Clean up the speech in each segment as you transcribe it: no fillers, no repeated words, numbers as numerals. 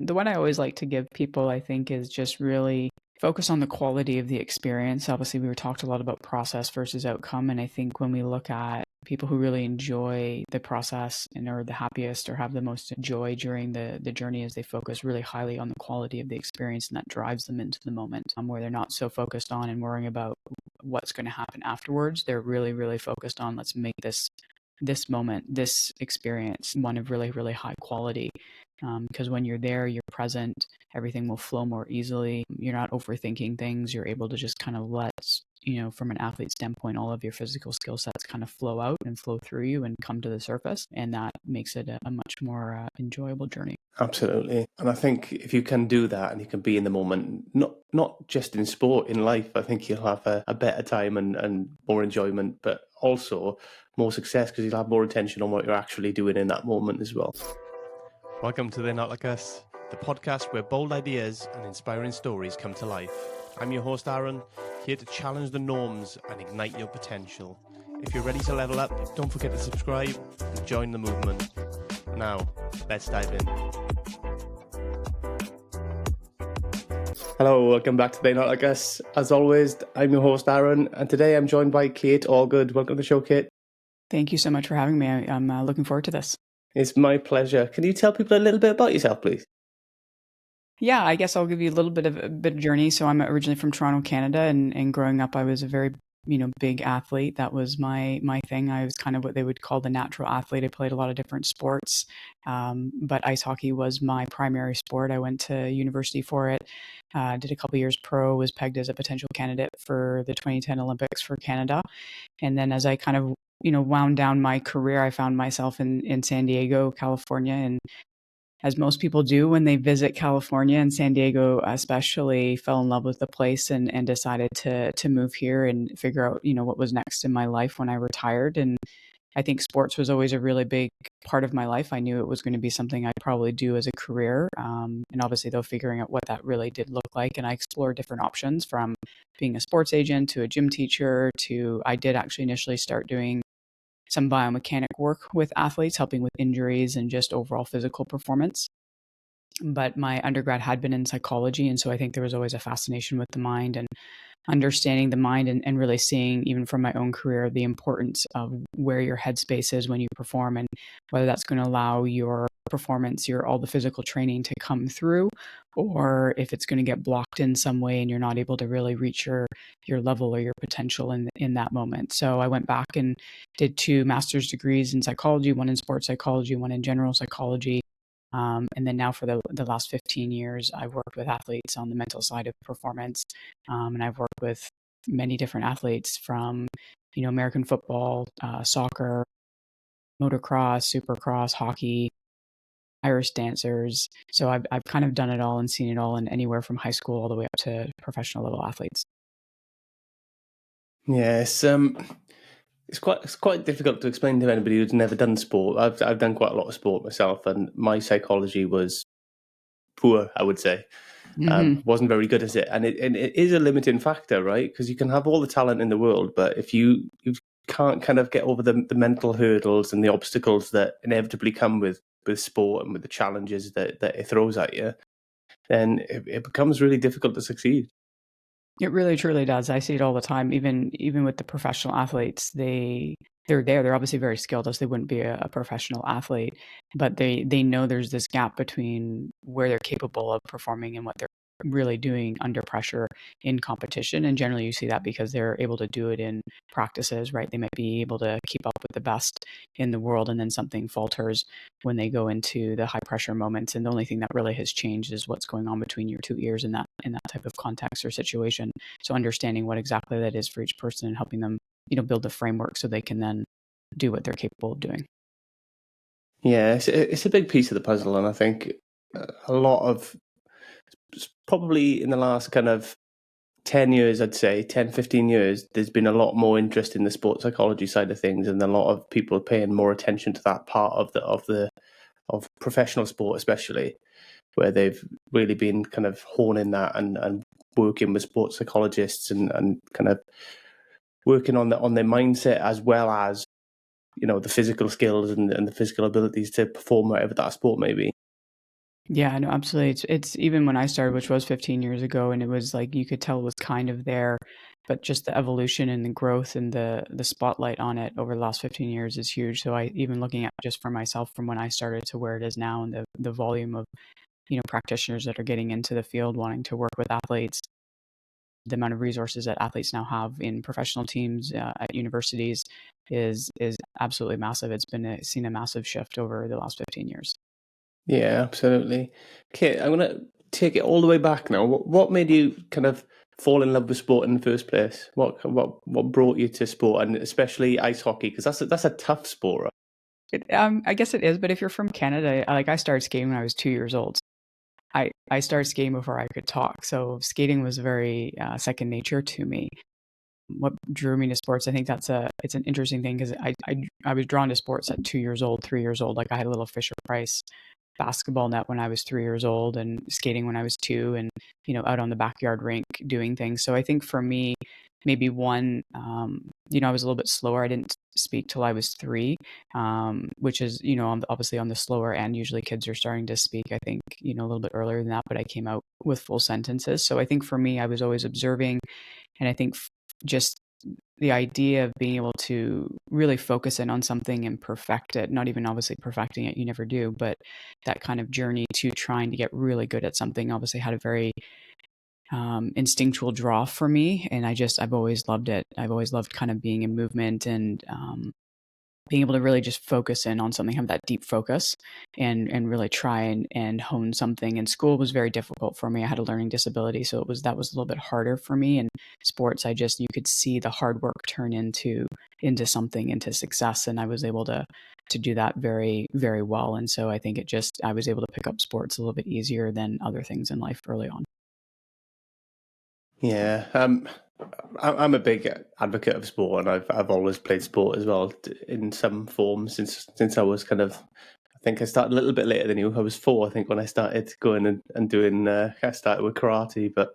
The one I always like to give people, I think, is just really focus on the quality of the experience. Obviously, we were talked a lot about process versus outcome. And I think when we look at people who really enjoy the process and are the happiest or have the most joy during the journey as they focus really highly on the quality of the experience, and that drives them into the moment where they're not so focused on and worrying about what's going to happen afterwards. They're really, really focused on let's make this moment, this experience, one of really, really high quality. Because when you're there, you're present, everything will flow more easily. You're not overthinking things. You're able to just kind of let, from an athlete standpoint, all of your physical skill sets kind of flow out and flow through you and come to the surface. And that makes it a much more enjoyable journey. Absolutely. And I think if you can do that and you can be in the moment, not just in sport, in life, I think you'll have a better time and more enjoyment, but also more success because you'll have more attention on what you're actually doing in that moment as well. Welcome to They're Not Like Us, the podcast where bold ideas and inspiring stories come to life. I'm your host, Aaron, here to challenge the norms and ignite your potential. If you're ready to level up, don't forget to subscribe and join the movement. Now, let's dive in. Hello, welcome back to They're Not Like Us. As always, I'm your host, Aaron, and today I'm joined by Kate Allgood. Welcome to the show, Kate. Thank you so much for having me. I'm looking forward to this. It's my pleasure. Can you tell people a little bit about yourself, please? Yeah, I guess I'll give you a little bit of journey. So I'm originally from Toronto, Canada, and growing up, I was a very big athlete. That was my thing. I was kind of what they would call the natural athlete. I played a lot of different sports, but ice hockey was my primary sport. I went to university for it. Did a couple years pro. Was pegged as a potential candidate for the 2010 Olympics for Canada, and then as I kind of wound down my career, I found myself in San Diego, California, and as most people do when they visit California and San Diego especially, fell in love with the place and decided to move here and figure out, what was next in my life when I retired. And I think sports was always a really big part of my life. I knew it was going to be something I'd probably do as a career. And obviously, though, figuring out what that really did look like. And I explored different options from being a sports agent to a gym teacher to I did actually initially start doing some biomechanic work with athletes, helping with injuries and just overall physical performance. But my undergrad had been in psychology. And so I think there was always a fascination with the mind and understanding the mind and really seeing, even from my own career, the importance of where your headspace is when you perform and whether that's going to allow your performance, all the physical training to come through, or if it's going to get blocked in some way and you're not able to really reach your level or your potential in that moment. So I went back and did 2 master's degrees in psychology, one in sports psychology, one in general psychology. And then now for the last 15 years, I've worked with athletes on the mental side of performance. And I've worked with many different athletes from, American football, soccer, motocross, supercross, hockey, Irish dancers. So I've kind of done it all and seen it all, and anywhere from high school all the way up to professional level athletes. Yes, it's quite difficult to explain to anybody who's never done sport. I've done quite a lot of sport myself, and my psychology was poor, I would say. Wasn't very good at it, and it is a limiting factor, right? Because you can have all the talent in the world, but if you can't kind of get over the mental hurdles and the obstacles that inevitably come with sport and with the challenges that it throws at you, then it becomes really difficult to succeed. It really truly does. I see it all the time. Even with the professional athletes, they're there. They're obviously very skilled, else they wouldn't be a professional athlete. But they know there's this gap between where they're capable of performing and what they're really doing under pressure in competition. And generally, you see that because they're able to do it in practices, right? They might be able to keep up with the best in the world, and then something falters when they go into the high pressure moments. And the only thing that really has changed is what's going on between your 2 ears in that type of context or situation. So understanding what exactly that is for each person and helping them, build a framework so they can then do what they're capable of doing. Yeah, it's a big piece of the puzzle, and I think a lot of, probably in the last kind of 10 years, I'd say 10, 15 years, there's been a lot more interest in the sports psychology side of things, and a lot of people are paying more attention to that part of professional sport, especially, where they've really been kind of honing that and working with sports psychologists and kind of working on their mindset, as well as, the physical skills and the physical abilities to perform whatever that sport may be. Yeah, no, absolutely. It's even when I started, which was 15 years ago, and it was like you could tell it was kind of there, but just the evolution and the growth and the spotlight on it over the last 15 years is huge. So I even looking at just for myself from when I started to where it is now, and the volume of practitioners that are getting into the field wanting to work with athletes, the amount of resources that athletes now have in professional teams at universities is absolutely massive. It's been seen a massive shift over the last 15 years. Yeah, absolutely. Okay, I'm gonna take it all the way back now. What made you kind of fall in love with sport in the first place? What brought you to sport, and especially ice hockey? Because that's a tough sport, right? I guess it is, but if you're from Canada, I started skating when I was 2 years old. I started skating before I could talk, so skating was very second nature to me. What drew me to sports, I think it's an interesting thing because I was drawn to sports at 2 years old, 3 years old. Like I had a little Fisher Price basketball net when I was 3 years old, and skating when I was two, and out on the backyard rink doing things. So I think for me, maybe one, I was a little bit slower. I didn't speak till I was three, which is obviously on the slower end. Usually kids are starting to speak, I think, a little bit earlier than that. But I came out with full sentences. So I think for me, I was always observing, and I think just the idea of being able to really focus in on something and perfect it, not even obviously perfecting it, you never do, but that kind of journey to trying to get really good at something obviously had a very instinctual draw for me. And I've always loved it. I've always loved kind of being in movement and being able to really just focus in on something, have that deep focus and really try and hone something. And school was very difficult for me. I had a learning disability, so that was a little bit harder for me. And sports, you could see the hard work turn into something, into success. And I was able to do that very, very well. And so I think I was able to pick up sports a little bit easier than other things in life early on. Yeah, I'm a big advocate of sport, and I've always played sport as well in some form since I was kind of. I think I started a little bit later than you. I was 4, I think, when I started going and doing. I started with karate, but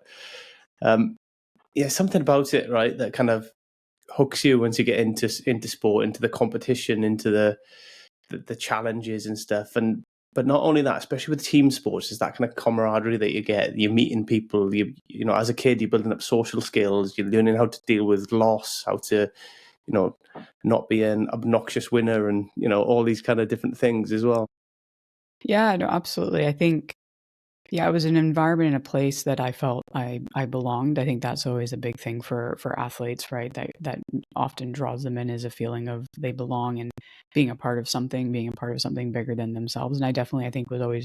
yeah, something about it, right, that kind of hooks you once you get into sport, into the competition, into the challenges and stuff. And but not only that, especially with team sports, is that kind of camaraderie that you get. You're meeting people. As a kid, you're building up social skills. You're learning how to deal with loss, how to, not be an obnoxious winner, and all these kind of different things as well. Yeah, no, absolutely. I think, yeah, it was an environment and a place that I felt I belonged. I think that's always a big thing for athletes, right? That often draws them in is a feeling of they belong and being a part of something, being a part of something bigger than themselves. And I think was always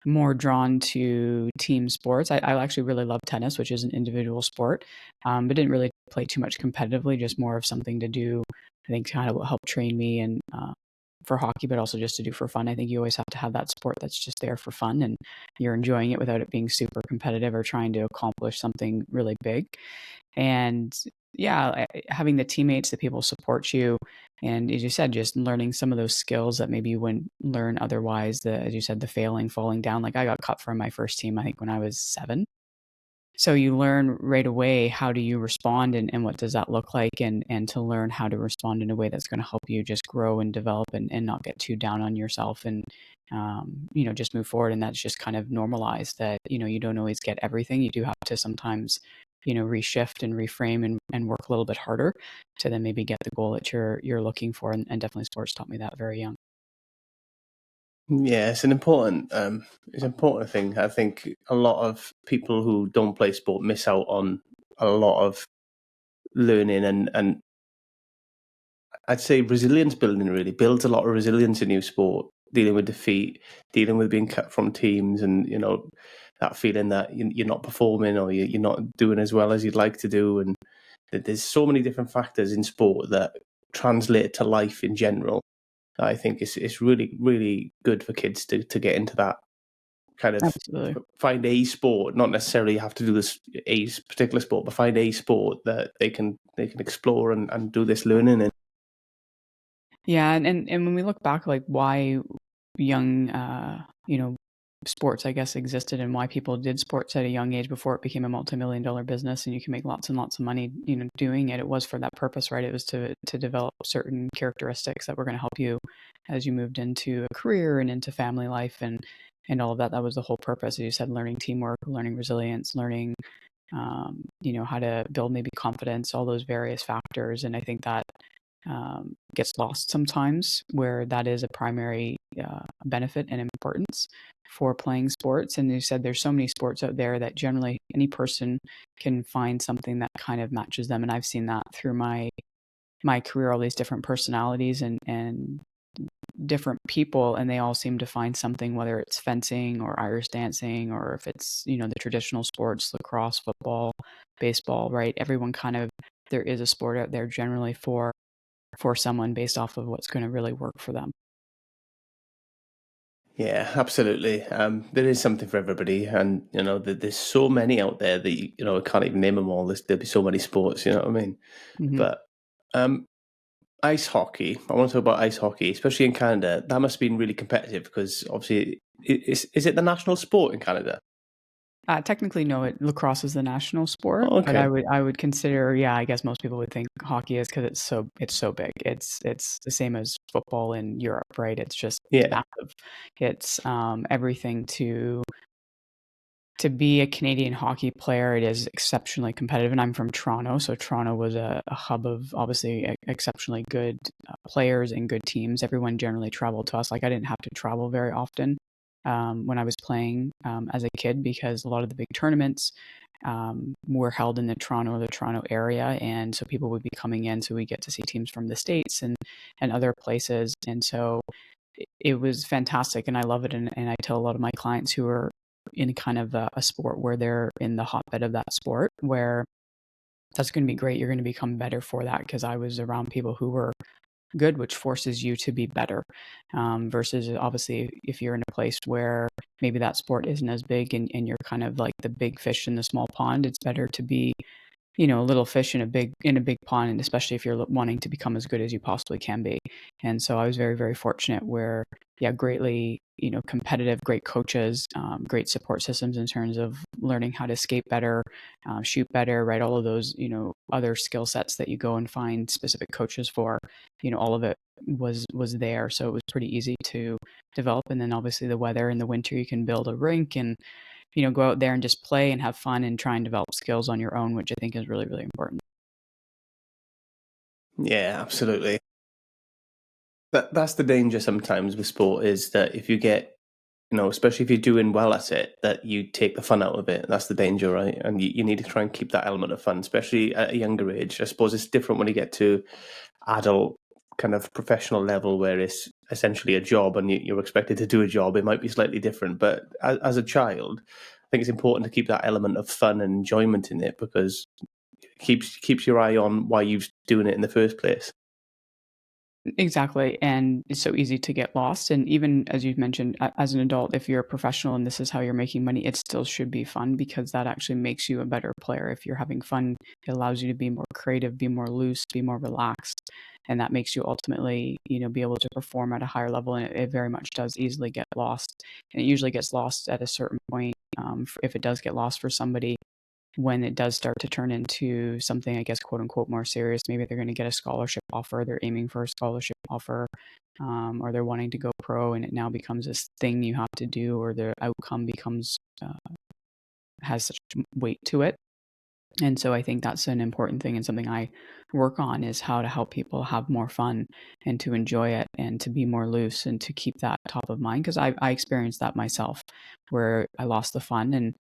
more drawn to team sports. I actually really love tennis, which is an individual sport, but didn't really play too much competitively, just more of something to do. I think kind of what helped train me and for hockey, but also just to do for fun. I think you always have to have that sport that's just there for fun and you're enjoying it without it being super competitive or trying to accomplish something really big. And yeah, having the teammates, that people support you, and as you said, just learning some of those skills that maybe you wouldn't learn otherwise. As you said, the failing, falling down. Like I got cut from my first team, I think when I was 7. So you learn right away how do you respond and what does that look like, and to learn how to respond in a way that's going to help you just grow and develop and not get too down on yourself and just move forward. And that's just kind of normalized that you don't always get everything. You do have to sometimes reshift and reframe and work a little bit harder to then maybe get the goal that you're looking for. And definitely sports taught me that very young. Yeah, it's an important thing. I think a lot of people who don't play sport miss out on a lot of learning, and I'd say resilience building really builds a lot of resilience in your sport, dealing with defeat, dealing with being cut from teams, and that feeling that you're not performing or you're not doing as well as you'd like to do. And there's so many different factors in sport that translate to life in general. I think it's really, really good for kids to get into that kind of, Absolutely. find a sport, not necessarily have to do this a particular sport, but find a sport that they can explore and do this learning in. Yeah, and when we look back, like why young, sports, I guess, existed and why people did sports at a young age before it became a multi-million-dollar business and you can make lots and lots of money, doing it. It was for that purpose, right? It was to develop certain characteristics that were going to help you as you moved into a career and into family life. And all of that. That was the whole purpose. As you said, learning teamwork, learning resilience, learning, how to build maybe confidence, all those various factors. And I think that gets lost sometimes, where that is a primary benefit and importance for playing sports. And you said there's so many sports out there that generally any person can find something that kind of matches them. And I've seen that through my career, all these different personalities and different people, and they all seem to find something, whether it's fencing or Irish dancing, or if it's, the traditional sports, lacrosse, football, baseball, right? Everyone kind of, there is a sport out there generally for someone based off of what's going to really work for them. Yeah, absolutely. There is something for everybody, and there's so many out there that I can't even name them all. There'll be so many sports, you know what I mean? Mm-hmm. But ice hockey. I want to talk about ice hockey, especially in Canada. That must have been really competitive because obviously, is it the national sport in Canada? Technically, no. Lacrosse is the national sport, Oh, but okay. I would consider, yeah. I guess most people would think hockey is because it's so big. It's the same as football in Europe, right? It's just Yeah. massive. It's everything to be a Canadian hockey player. It is exceptionally competitive, and I'm from Toronto, so Toronto was a hub of obviously exceptionally good players and good teams. Everyone generally traveled to us. Like I didn't have to travel very often when I was playing as a kid, because a lot of the big tournaments were held in the Toronto area, and so people would be coming in. So we get to see teams from the States and other places, and so it was fantastic, and I love it. And I tell a lot of my clients who are in kind of a sport where they're in the hotbed of that sport, where that's going to be great. You're going to become better for that, because I was around people who were good, which forces you to be better. Versus obviously if you're in a place where maybe that sport isn't as big, and you're kind of like the big fish in the small pond, it's better to be a little fish in a big pond, and especially if you're wanting to become as good as you possibly can be. And so I was very, very fortunate where, yeah, greatly, competitive, great coaches, great support systems in terms of learning how to skate better, shoot better, right? All of those, other skill sets that you go and find specific coaches for, all of it was there. So it was pretty easy to develop. And then obviously the weather in the winter, you can build a rink and go out there and just play and have fun and try and develop skills on your own, which I think is really, really important. Yeah, absolutely. That's the danger sometimes with sport, is that if you get, especially if you're doing well at it, that you take the fun out of it. That's the danger, right? And you need to try and keep that element of fun, especially at a younger age. I suppose it's different when you get to adult kind of professional level, where it's essentially a job and you're expected to do a job. It might be slightly different, but as a child, I think it's important to keep that element of fun and enjoyment in it, because it keeps your eye on why you're doing it in the first place. Exactly. And it's so easy to get lost. And even as you've mentioned, as an adult, if you're a professional and this is how you're making money, it still should be fun, because that actually makes you a better player. If you're having fun, it allows you to be more creative, be more loose, be more relaxed. And that makes you ultimately, be able to perform at a higher level. And it very much does easily get lost. And it usually gets lost at a certain point. If it does get lost for somebody, when it does start to turn into something, I guess, quote unquote, more serious, maybe they're going to get a scholarship offer, they're aiming for a scholarship offer, or they're wanting to go pro, and it now becomes this thing you have to do, or the outcome becomes, has such weight to it. And so I think that's an important thing, and something I work on is how to help people have more fun and to enjoy it and to be more loose and to keep that top of mind. Because I experienced that myself, where I lost the fun, and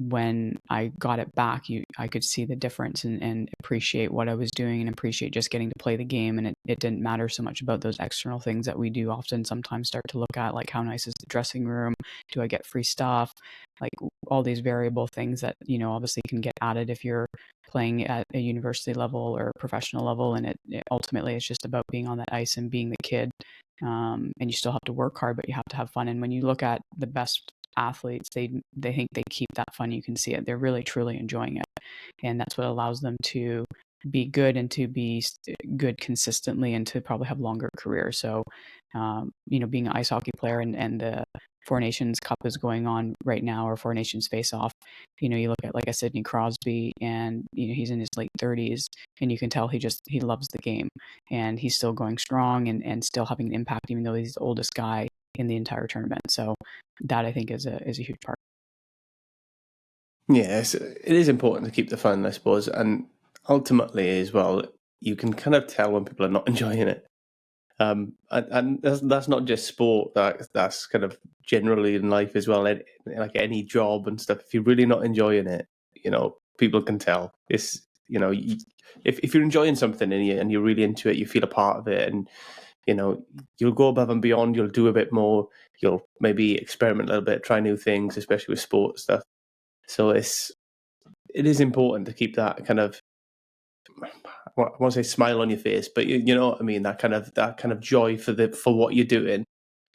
when I got it back, I could see the difference and appreciate what I was doing and appreciate just getting to play the game. And it didn't matter so much about those external things that we do often sometimes start to look at, like how nice is the dressing room? Do I get free stuff? Like all these variable things that, obviously can get added if you're playing at a university level or professional level. And it ultimately it's just about being on that ice and being the kid. And you still have to work hard, but you have to have fun. And when you look at the best athletes, they think they keep that fun. You can see it. They're really truly enjoying it, and that's what allows them to be good and to be good consistently and to probably have longer careers. So being an ice hockey player, and the Four Nations Cup is going on right now, or Four Nations Face Off. You look at like a Sidney Crosby, and he's in his late 30s, and you can tell he loves the game, and he's still going strong and still having an impact, even though he's the oldest guy in the entire tournament. So that I think is a huge part. Yes, it is important to keep the fun, I suppose, and ultimately as well, you can kind of tell when people are not enjoying it. And that's not just sport. That's kind of generally in life as well. Like any job and stuff. If you're really not enjoying it, people can tell. It's if you're enjoying something and you're really into it, you feel a part of it, and you'll go above and beyond. You'll do a bit more. You'll maybe experiment a little bit, try new things, especially with sport stuff. So it is important to keep that kind of, I want to say smile on your face, but you know what I mean. That kind of joy for what you're doing.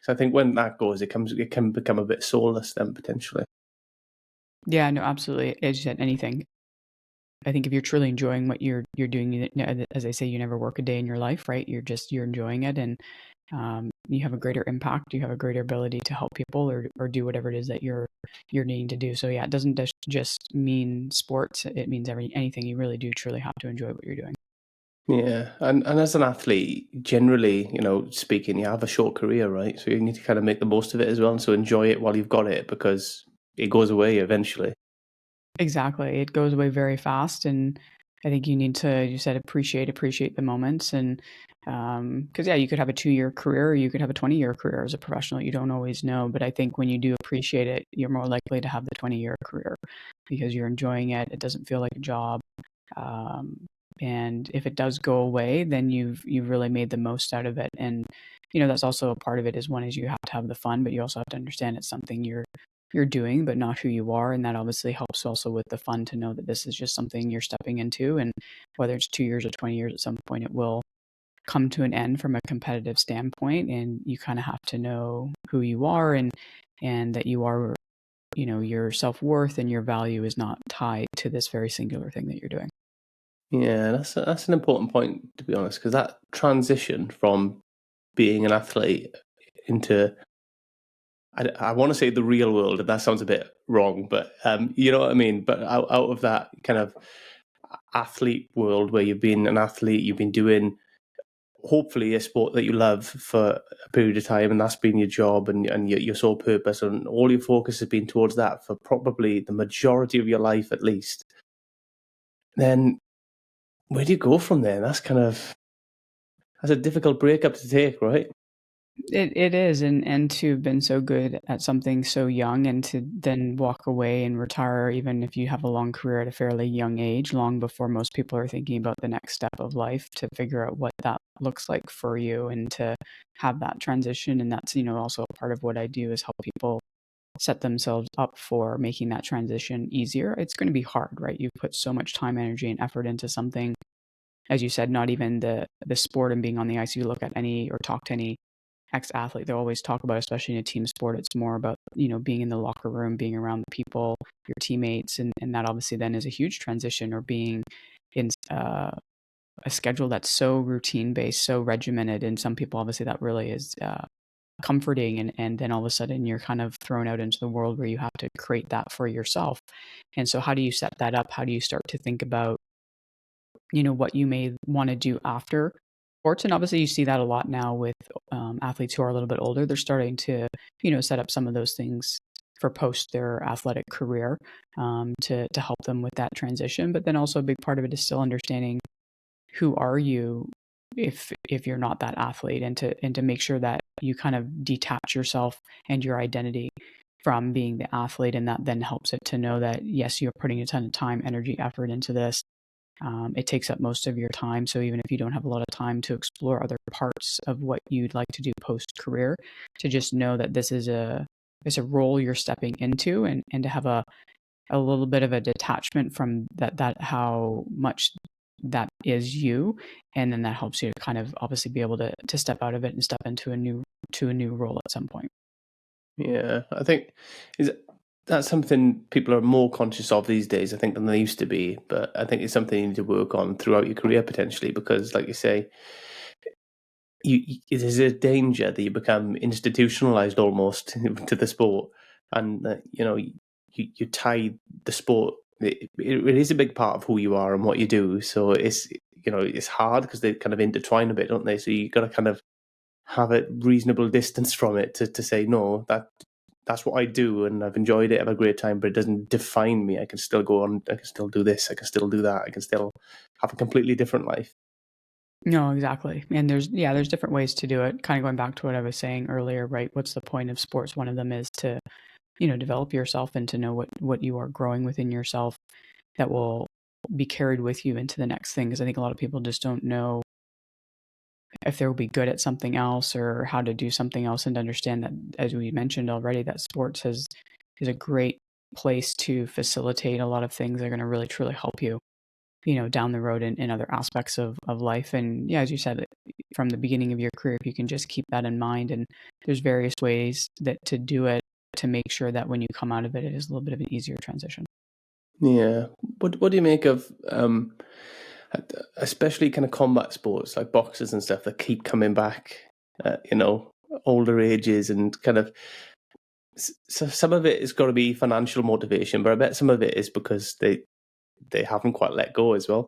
So I think when that goes, it can become a bit soulless then potentially. Yeah, no, absolutely. As you said, anything. I think if you're truly enjoying what you're doing, as I say, you never work a day in your life, right? You're enjoying it, and you have a greater impact. You have a greater ability to help people or do whatever it is that you're needing to do. So yeah, it doesn't just mean sports. It means anything. You really do truly have to enjoy what you're doing. Yeah, and as an athlete, generally, speaking, you have a short career, right? So you need to kind of make the most of it as well, and so enjoy it while you've got it because it goes away eventually. Exactly. It goes away very fast, and I think you need to, you said, appreciate the moments, and because yeah, you could have a 2-year career, or you could have a 20-year career as a professional. You don't always know, but I think when you do appreciate it, you're more likely to have the 20-year career because you're enjoying it. It doesn't feel like a job, um, and if it does go away, then you've really made the most out of it, and that's also a part of it. Is one is you have to have the fun, but you also have to understand it's something you're doing, but not who you are. And that obviously helps also with the fun to know that this is just something you're stepping into. And whether it's 2 years or 20 years, at some point it will come to an end from a competitive standpoint. And you kind of have to know who you are and that you are, your self worth and your value is not tied to this very singular thing that you're doing. Yeah, that's an important point, to be honest, because that transition from being an athlete into, I want to say the real world, and that sounds a bit wrong, but you know what I mean. But out of that kind of athlete world where you've been an athlete, you've been doing hopefully a sport that you love for a period of time, and that's been your job and your sole purpose, and all your focus has been towards that for probably the majority of your life at least. Then where do you go from there? That's a difficult breakup to take, right? It is, and to have been so good at something so young, and to then walk away and retire, even if you have a long career at a fairly young age, long before most people are thinking about the next step of life, to figure out what that looks like for you, and to have that transition. And that's also a part of what I do is help people set themselves up for making that transition easier. It's going to be hard, right? You've put so much time, energy, and effort into something, as you said, not even the sport and being on the ice. You look at any or talk to any ex-athlete, they always talk about, especially in a team sport, it's more about, being in the locker room, being around the people, your teammates, and that obviously then is a huge transition, or being in a schedule that's so routine based, so regimented. And some people, obviously, that really is comforting, and then all of a sudden you're kind of thrown out into the world where you have to create that for yourself. And so how do you set that up? How do you start to think about what you may want to do after sports? And obviously you see that a lot now with athletes who are a little bit older. They're starting to set up some of those things for post their athletic career, to help them with that transition. But then also a big part of it is still understanding who are you if you're not that athlete, and to make sure that you kind of detach yourself and your identity from being the athlete. And that then helps it to know that yes, you're putting a ton of time, energy, effort into this. It takes up most of your time. So even if you don't have a lot of time to explore other parts of what you'd like to do post career, to just know that this is it's a role you're stepping into, and to have a little bit of a detachment from that how much that is you. And then that helps you to kind of obviously be able to step out of it and step into a new role at some point. Yeah, I think is that's something people are more conscious of these days, I think, than they used to be. But I think it's something you need to work on throughout your career potentially, because, like you say, there's a danger that you become institutionalized almost to the sport, and you tie the sport. It is a big part of who you are and what you do. So it's hard because they kind of intertwine a bit, don't they? So you got to kind of have a reasonable distance from it to say, no, that's what I do and I've enjoyed it, have a great time, but it doesn't define me. I can still go on, I can still do this, I can still do that, I can still have a completely different life. No, exactly. And there's different ways to do it. Kind of going back to what I was saying earlier, right? What's the point of sports? One of them is to, develop yourself and to know what you are growing within yourself that will be carried with you into the next thing. Because I think a lot of people just don't know if they'll be good at something else or how to do something else, and to understand that, as we mentioned already, that sports is a great place to facilitate a lot of things that are going to really truly help you, down the road in other aspects of life. And yeah, as you said, from the beginning of your career, if you can just keep that in mind, and there's various ways that to do it to make sure that when you come out of it, it is a little bit of an easier transition. Yeah. What do you make of especially kind of combat sports like boxers and stuff that keep coming back older ages, and kind of, so some of it has got to be financial motivation, but I bet some of it is because they haven't quite let go as well.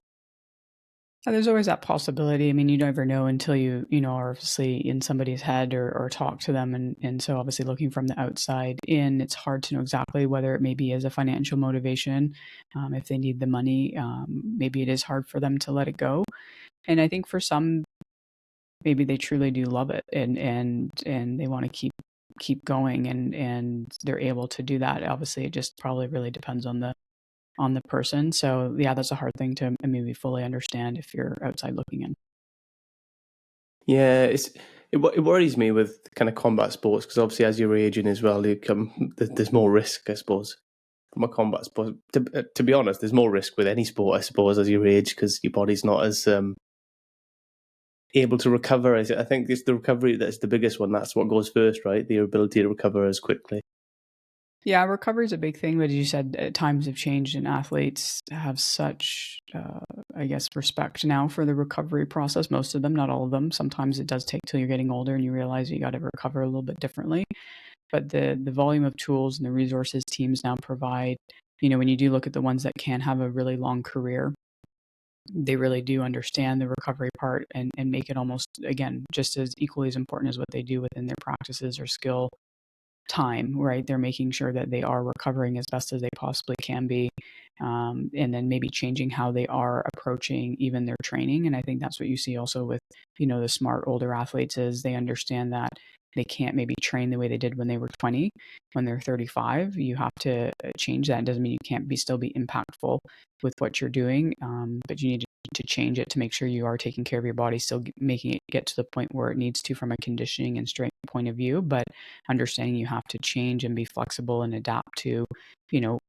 There's always that possibility. I mean, you never know until are obviously in somebody's head or talk to them. And so obviously looking from the outside in, it's hard to know exactly whether it maybe is a financial motivation. If they need the money, maybe it is hard for them to let it go. And I think for some, maybe they truly do love it and they want to keep going, and they're able to do that. Obviously, it just probably really depends on the person. So yeah, that's a hard thing to maybe fully understand if you're outside looking in. Yeah, it worries me with kind of combat sports, because obviously as you're aging as well, there's more risk, I suppose, from a combat sport. To be honest, there's more risk with any sport, I suppose, as you age, because your body's not as able to recover. I think it's the recovery that's the biggest one. That's what goes first, right? The ability to recover as quickly. Yeah, recovery is a big thing, but as you said, times have changed, and athletes have such, I guess, respect now for the recovery process. Most of them, not all of them. Sometimes it does take till you're getting older and you realize you got to recover a little bit differently. But the volume of tools and the resources teams now provide, when you do look at the ones that can have a really long career, they really do understand the recovery part and make it almost, again, just as equally as important as what they do within their practices or skill time, right? They're making sure that they are recovering as best as they possibly can be, and then maybe changing how they are approaching even their training. And I think that's what you see also with, the smart older athletes, is they understand that they can't maybe train the way they did when they were 20. When they're 35, you have to change that. It doesn't mean you can't still be impactful with what you're doing, but you need to change it to make sure you are taking care of your body, still making it get to the point where it needs to from a conditioning and strength point of view, but understanding you have to change and be flexible and adapt to,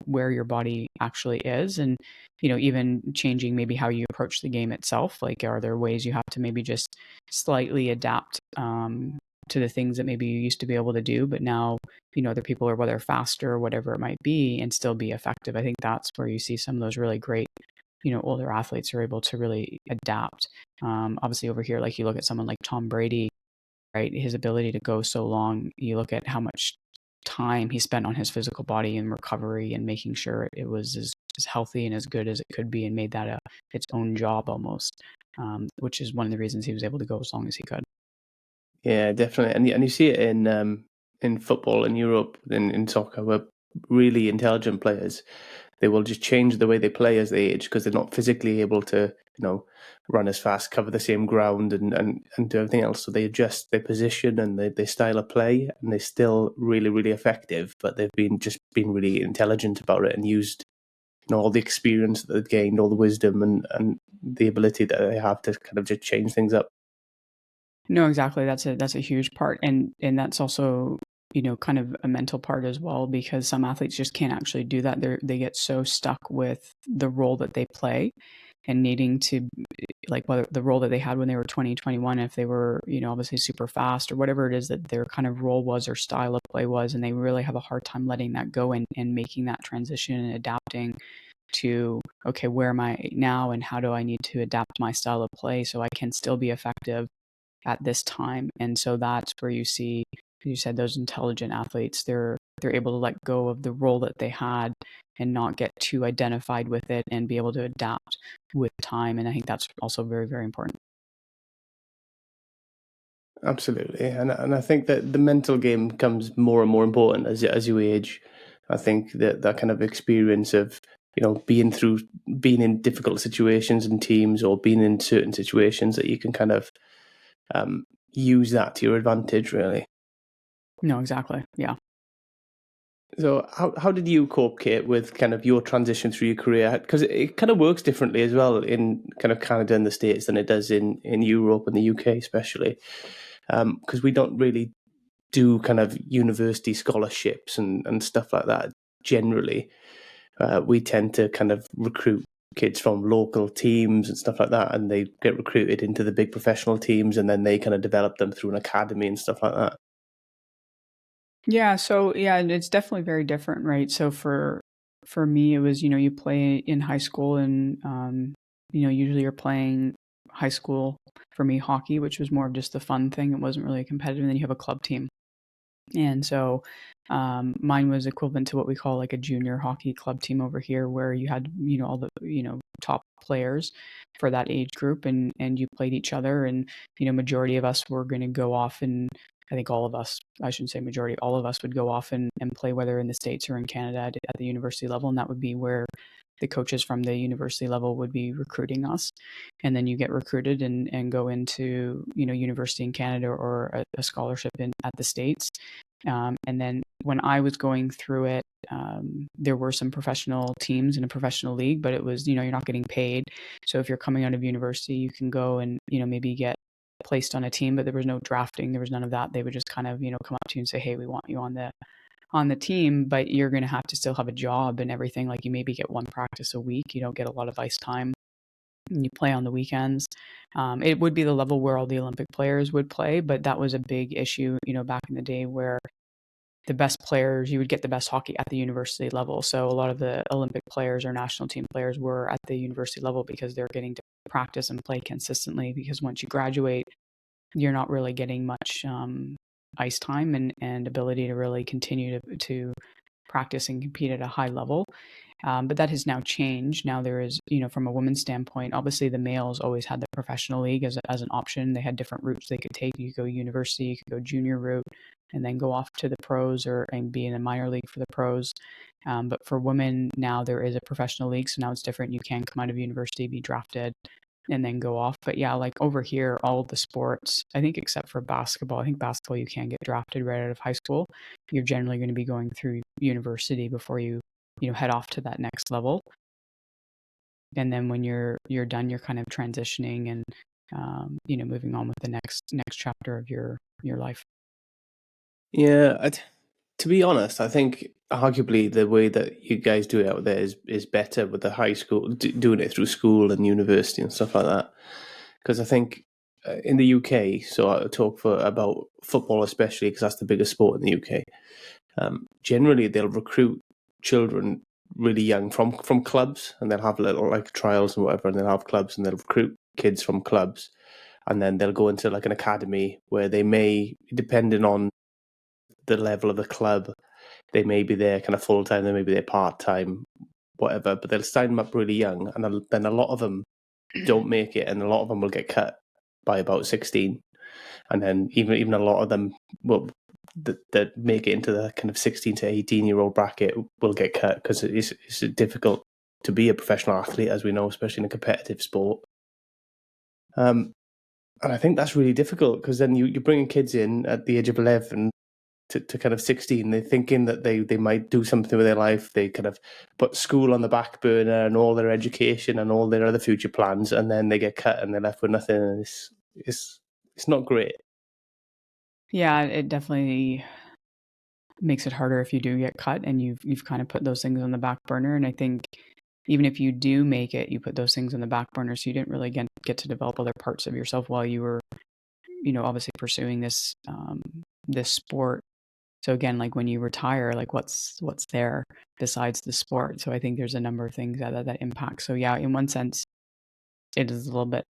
where your body actually is. And, even changing maybe how you approach the game itself. Like, are there ways you have to maybe just slightly adapt to the things that maybe you used to be able to do, but now, other people are, whether faster or whatever it might be, and still be effective. I think that's where you see some of those really great, older athletes are able to really adapt. Obviously over here, like you look at someone like Tom Brady, right? His ability to go so long, you look at how much time he spent on his physical body and recovery and making sure it was as healthy and as good as it could be, and made that its own job almost, which is one of the reasons he was able to go as long as he could. Yeah, definitely. And you see it in football in Europe, in soccer, where really intelligent players, they will just change the way they play as they age, because they're not physically able to, run as fast, cover the same ground, and do everything else. So they adjust their position and their style of play, and they're still really, really effective. But they've been really intelligent about it, and used, all the experience that they've gained, all the wisdom and the ability that they have to kind of just change things up. No, exactly. That's a huge part, and that's also, kind of a mental part as well, because some athletes just can't actually do that. They get so stuck with the role that they play, and needing to, like, whether the role that they had when they were 20, 21, if they were, obviously super fast or whatever it is that their kind of role was or style of play was, and they really have a hard time letting that go and making that transition and adapting to, okay, where am I now and how do I need to adapt my style of play so I can still be effective at this time. And so that's where you see, you said, those intelligent athletes, they're able to let go of the role that they had and not get too identified with it, and be able to adapt with time. And I think that's also very, very important. Absolutely, and I think that the mental game becomes more and more important as you age. I think that kind of experience of being in difficult situations in teams or being in certain situations that you can kind of use that to your advantage, really. No, exactly. Yeah. So how did you cope, Kate, with kind of your transition through your career? Because it kind of works differently as well in kind of Canada and the States than it does in Europe and the UK, especially. Because we don't really do kind of university scholarships and stuff like that. Generally, we tend to kind of recruit kids from local teams and stuff like that, and they get recruited into the big professional teams, and then they kind of develop them through an academy and stuff like that. Yeah, so yeah, it's definitely very different, right? So for me, it was, you play in high school and usually you're playing high school, for me, hockey, which was more of just the fun thing. It wasn't really competitive. And then you have a club team. And so mine was equivalent to what we call like a junior hockey club team over here, where you had, all the, top players for that age group, and you played each other. And, majority of us were going to go off, and I think all of us, I shouldn't say majority, all of us would go off and play, whether in the States or in Canada at the university level. And that would be where the coaches from the university level would be recruiting us. And then you get recruited and go into, university in Canada or a scholarship at the States. And then when I was going through it, there were some professional teams in a professional league, but it was, you're not getting paid. So if you're coming out of university, you can go and, maybe get placed on a team, but there was no drafting. There was none of that. They would just kind of, come up to you and say, hey, we want you on the team, but you're going to have to still have a job and everything. Like, you maybe get one practice a week. You don't get a lot of ice time. And you play on the weekends. It would be the level where all the Olympic players would play, but that was a big issue, back in the day, where the best players, you would get the best hockey at the university level. So a lot of the Olympic players or national team players were at the university level because they're getting to practice and play consistently. Because once you graduate, you're not really getting much ice time and ability to really continue to practice and compete at a high level. But that has now changed. Now there is, from a women's standpoint, obviously the males always had the professional league as an option. They had different routes they could take. You could go university, you could go junior route, and then go off to the pros and be in a minor league for the pros. But for women, now there is a professional league. So now it's different. You can come out of university, be drafted, and then go off. But yeah, like over here, all of the sports, I think except for basketball, I think basketball you can get drafted right out of high school. You're generally going to be going through university before you head off to that next level. And then when you're done, you're kind of transitioning and moving on with the next chapter of your life. Yeah, to be honest, I think arguably the way that you guys do it out there is better with the high school, doing it through school and university and stuff like that. Because I think in the UK, so I talk about football especially because that's the biggest sport in the UK. Generally, they'll recruit children really young from clubs, and they'll have little like trials and whatever, and they'll have clubs and they'll recruit kids from clubs, and then they'll go into like an academy where they may, depending on the level of the club, they may be there kind of full time, they may be there part time, whatever. But they'll sign them up really young, and then a lot of them don't make it, and a lot of them will get cut by about 16, and then even a lot of them will that make it into the kind of 16 to 18-year-old bracket will get cut because it's difficult to be a professional athlete, as we know, especially in a competitive sport. And I think that's really difficult because then you're bringing kids in at the age of 11 to kind of 16. They're thinking that they might do something with their life. They kind of put school on the back burner and all their education and all their other future plans, and then they get cut and they're left with nothing. And it's not great. Yeah, it definitely makes it harder if you do get cut and you've kind of put those things on the back burner. And I think even if you do make it, you put those things on the back burner, so you didn't really get to develop other parts of yourself while you were, obviously pursuing this sport. So again, like when you retire, like what's there besides the sport? So I think there's a number of things that impact. So yeah, in one sense, it is a little bit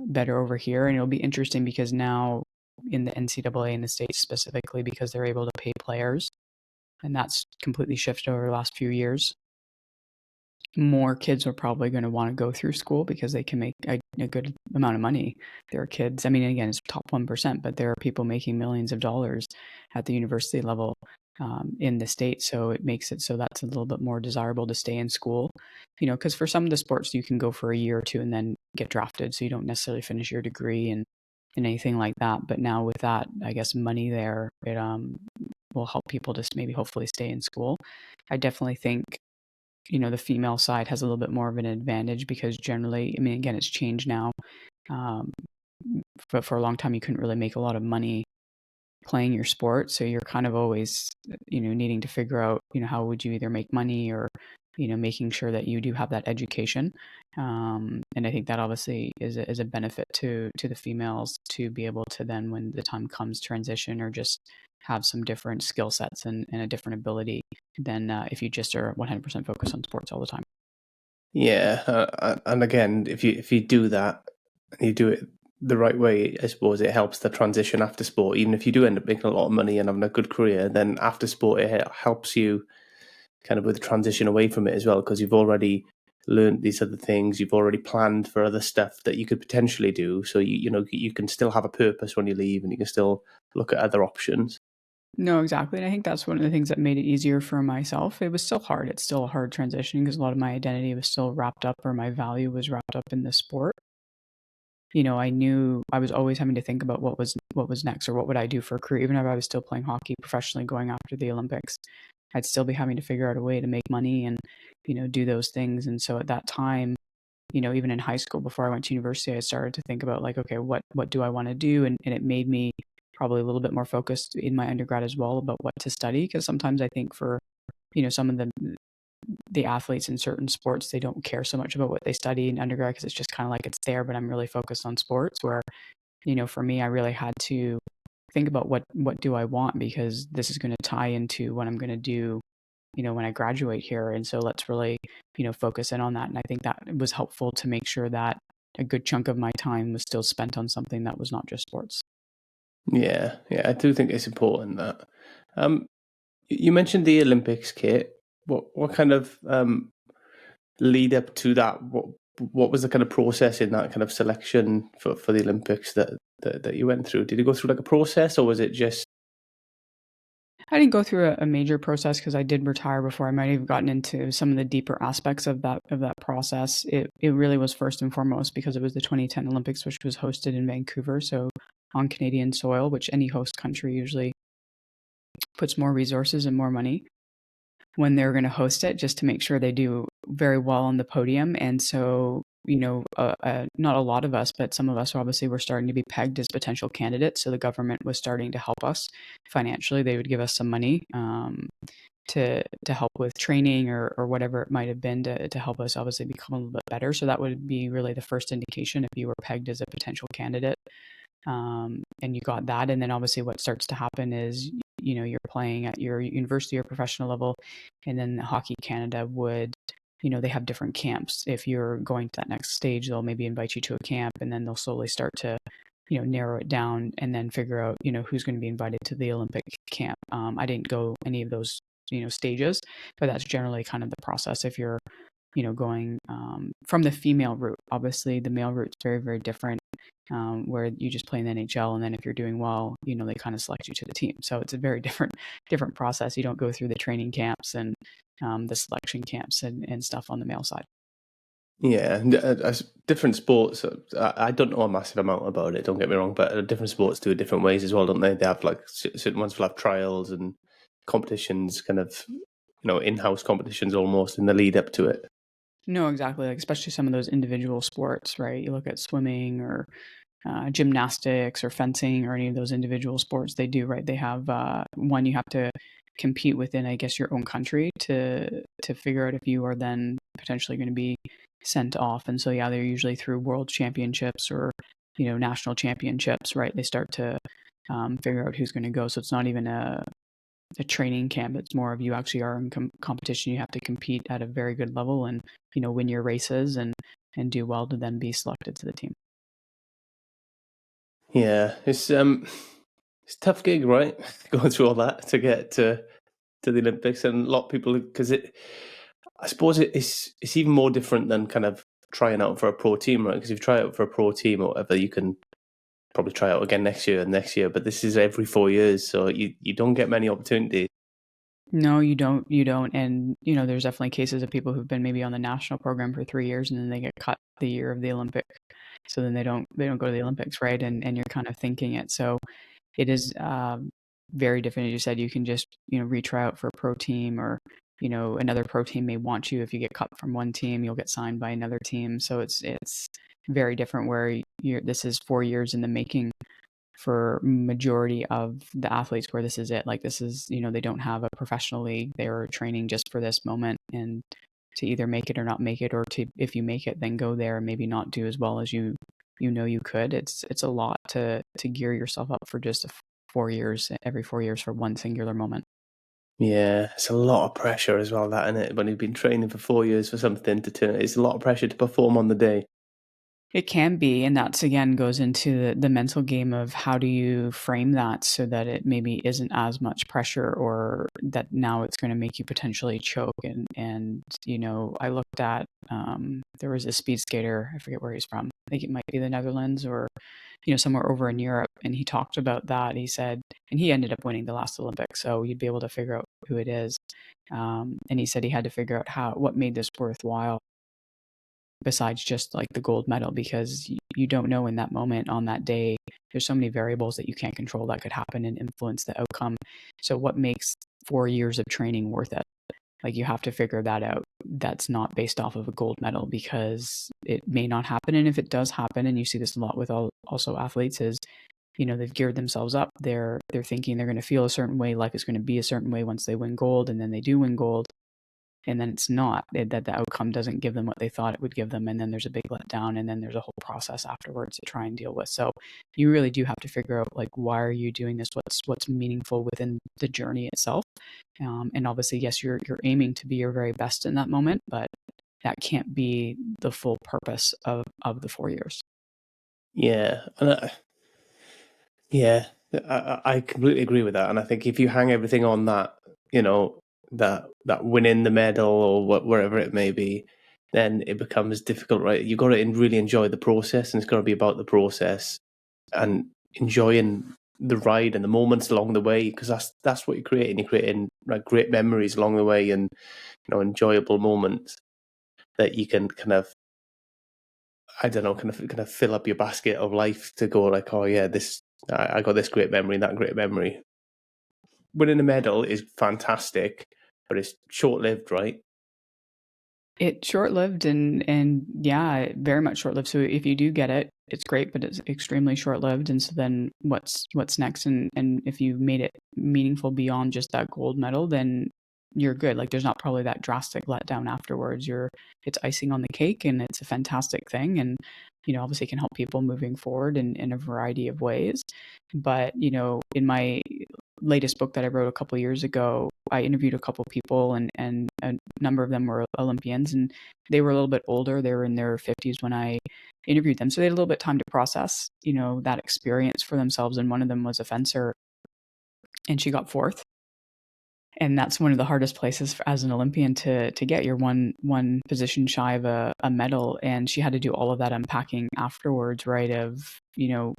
better over here, and it'll be interesting because now in the NCAA in the States specifically, because they're able to pay players, and that's completely shifted over the last few years. more kids are probably going to want to go through school because they can make a good amount of money. There are kids, I mean, again, it's top 1%, but there are people making millions of dollars at the university level in the States. So it makes it so that's a little bit more desirable to stay in school, because for some of the sports, you can go for a year or two and then get drafted. So you don't necessarily finish your degree and anything like that. But now with that, I guess, money there, it will help people just maybe hopefully stay in school. I definitely think the female side has a little bit more of an advantage because generally, I mean, again, it's changed now. Um, but for a long time, you couldn't really make a lot of money playing your sport. So you're kind of always, needing to figure out, how would you either make money or, making sure that you do have that education. And I think that obviously is a benefit to the females to be able to then, when the time comes, transition or just have some different skill sets and a different ability than if you just are 100% focused on sports all the time. Yeah, and again, if you do that, and you do it the right way, I suppose it helps the transition after sport. Even if you do end up making a lot of money and having a good career, then after sport it helps you kind of with the transition away from it as well, because you've already learned these other things, you've already planned for other stuff that you could potentially do. So you can still have a purpose when you leave, and you can still look at other options. No, exactly. And I think that's one of the things that made it easier for myself. It was still hard. It's still a hard transition because a lot of my identity was still wrapped up, or my value was wrapped up in the sport. I knew I was always having to think about what was next, or what would I do for a career. Even if I was still playing hockey professionally going after the Olympics, I'd still be having to figure out a way to make money and, do those things. And so at that time, even in high school before I went to university, I started to think about like, okay, what do I want to do? And it made me probably a little bit more focused in my undergrad as well about what to study. Because sometimes I think for, some of the athletes in certain sports, they don't care so much about what they study in undergrad because it's just kind of like it's there, but I'm really focused on sports. Where, for me, I really had to think about what do I want, because this is going to tie into what I'm going to do, when I graduate here. And so let's really, focus in on that. And I think that was helpful to make sure that a good chunk of my time was still spent on something that was not just sports. Yeah, I do think it's important that. You mentioned the Olympics, Kate. What kind of lead up to that? What was the kind of process in that kind of selection for the Olympics that you went through? Did you go through like a process, or was it just? I didn't go through a major process because I did retire before I might have gotten into some of the deeper aspects of that process. It really was first and foremost because it was the 2010 Olympics, which was hosted in Vancouver, so on Canadian soil, which any host country usually puts more resources and more money when they're going to host it, just to make sure they do very well on the podium. And so, not a lot of us, but some of us obviously were starting to be pegged as potential candidates. So the government was starting to help us financially. They would give us some money to help with training or whatever it might have been to help us obviously become a little bit better. So that would be really the first indication if you were pegged as a potential candidate. And you got that. And then obviously what starts to happen is, you're playing at your university or professional level, and then Hockey Canada would, they have different camps. If you're going to that next stage, they'll maybe invite you to a camp, and then they'll slowly start to, narrow it down and then figure out, who's going to be invited to the Olympic camp. I didn't go any of those, stages, but that's generally kind of the process. If you're, going from the female route, obviously the male route is very, very different. Where you just play in the NHL, and then if you're doing well, they kind of select you to the team. So it's a very different process. You don't go through the training camps and the selection camps and stuff on the male side. Yeah, and, different sports. I don't know a massive amount about it. Don't get me wrong, but different sports do it different ways as well, don't they? They have like certain ones will have trials and competitions, kind of in-house competitions almost in the lead up to it. No, exactly. Like especially some of those individual sports, right? You look at swimming or gymnastics or fencing or any of those individual sports. They do, right? They have one you have to compete within, I guess, your own country to figure out if you are then potentially going to be sent off. And so yeah, they're usually through world championships or national championships, right? They start to figure out who's going to go. So it's not even a training camp. It's more of you actually are in competition. You have to compete at a very good level and win your races and do well to then be selected to the team. Yeah, it's a tough gig, right? Going through all that to get to the Olympics, and a lot of people, because I suppose it's even more different than kind of trying out for a pro team, right? Because if you try out for a pro team or whatever, you can probably try out again next year and next year. But this is every 4 years, so you don't get many opportunities. No, you don't. You don't. And, there's definitely cases of people who've been maybe on the national program for 3 years and then they get cut the year of the Olympic. So then they don't go to the Olympics, right? And you're kind of thinking it. So it is very different. As you said, you can just, retry out for a pro team, or, another pro team may want you. If you get cut from one team, you'll get signed by another team. So it's very different where this is 4 years in the making for majority of the athletes, where this is it. Like, this is, they don't have a professional league. They're training just for this moment, and to either make it or not make it, or to, if you make it, then go there and maybe not do as well as you could. It's a lot to gear yourself up for just 4 years, every 4 years, for one singular moment. Yeah, it's a lot of pressure as well, that, isn't it? When you've been training for 4 years for something to turn, it's a lot of pressure to perform on the day. It can be, and that's again goes into the mental game of how do you frame that so that it maybe isn't as much pressure, or that now it's going to make you potentially choke. And I looked at there was a speed skater, I forget where he's from. I think it might be the Netherlands, or somewhere over in Europe, and he talked about that. He said, and he ended up winning the last Olympics, so you'd be able to figure out who it is. And he said he had to figure out what made this worthwhile, besides just like the gold medal, because you don't know in that moment, on that day. There's so many variables that you can't control that could happen and influence the outcome. So what makes 4 years of training worth it? Like, you have to figure that out. That's not based off of a gold medal, because it may not happen. And if it does happen, and you see this a lot with also athletes, is they've geared themselves up. They're thinking they're going to feel a certain way, life is going to be a certain way once they win gold, and then they do win gold, and then it's not, that the outcome doesn't give them what they thought it would give them, and then there's a big letdown, and then there's a whole process afterwards to try and deal with. So you really do have to figure out, like, why are you doing this? What's meaningful within the journey itself? And obviously, yes, you're aiming to be your very best in that moment, but that can't be the full purpose of the 4 years. Yeah, and I completely agree with that. And I think if you hang everything on that, that winning the medal or wherever it may be, then it becomes difficult, right? You've got to really enjoy the process, and it's got to be about the process and enjoying the ride and the moments along the way, because that's what you're creating. You're creating, like, great memories along the way, and enjoyable moments that you can kind of, I don't know, kind of fill up your basket of life to go, like, oh yeah, I got this great memory, that great memory. Winning a medal is fantastic, but it's short-lived, right? It's short-lived, and yeah, very much short-lived. So if you do get it, it's great, but it's extremely short-lived. And so then what's next? And if you made it meaningful beyond just that gold medal, then you're good. Like, there's not probably that drastic letdown afterwards. It's icing on the cake, and it's a fantastic thing. And obviously can help people moving forward in a variety of ways. But in my latest book that I wrote a couple of years ago, I interviewed a couple of people, and a number of them were Olympians, and they were a little bit older. They were in their 50s when I interviewed them. So they had a little bit of time to process, that experience for themselves. And one of them was a fencer, and she got fourth. And that's one of the hardest places as an Olympian to get. You're one position shy of a medal, and she had to do all of that unpacking afterwards, right? Of,